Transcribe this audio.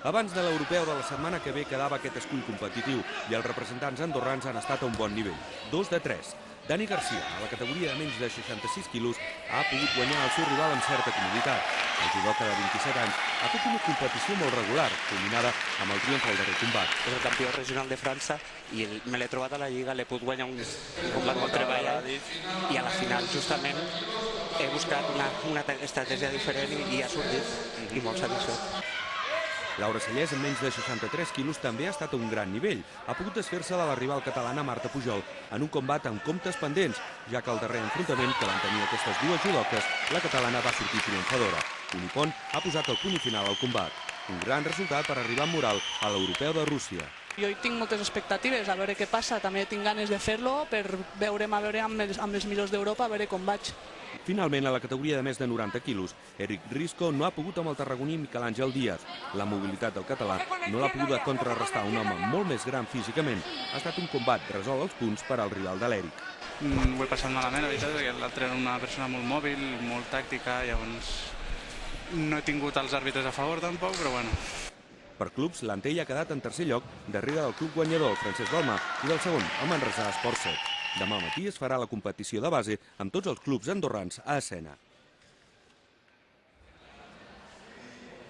Abans de l'europeu de la setmana que ve quedava aquest escull competitiu i els representants andorrans han estat a un bon nivell, 2 de 3. Dani Garcia, a la categoria de menys de 66 quilos, ha pogut guanyar el seu rival amb certa comoditat. El judoka de 27 anys ha fet una competició molt regular, culminada amb el triomf al darrer combat. És el campió regional de França i me l'he trobat a la Lliga, l'he pogut guanyar un combat molt treballat i a la final justament he buscat una estratègia diferent i ha sortit i molt satisfet. Laura Cellers, amb menys de 63 quilos, també ha estat a un gran nivell. Ha pogut desfer-se de la rival catalana Marta Pujol en un combat amb comptes pendents, ja que al darrer enfrontament que van tenir aquestes dues judoques, la catalana va sortir triomfadora. Unipon ha posat el punt final al combat. Un gran resultat per arribar amb moral a l'europeu de Rússia. Jo hi tinc moltes expectatives, a veure què passa. També tinc ganes de fer-lo per veure'm amb els millors d'Europa, a veure com vaig. Finalment, a la categoria de més de 90 quilos, Eric Risco no ha pogut amb el tarragoní Miquel Àngel Díaz. La mobilitat del català no l'ha pogut contrarrestar un home molt més gran físicament. Ha estat un combat resolt als punts per al rival de l'Eric. Ho he passat malament, la veritat, perquè l'altre era una persona molt mòbil, molt tàctica, llavors no he tingut els àrbitres a favor tampoc, però bueno. Per clubs, l'Antell ha quedat en tercer lloc darrere del club guanyador, el Francesc Balmà, i del segon, el Manresà Esport 7. Demà matí es farà la competició de base amb tots els clubs andorrans a escena.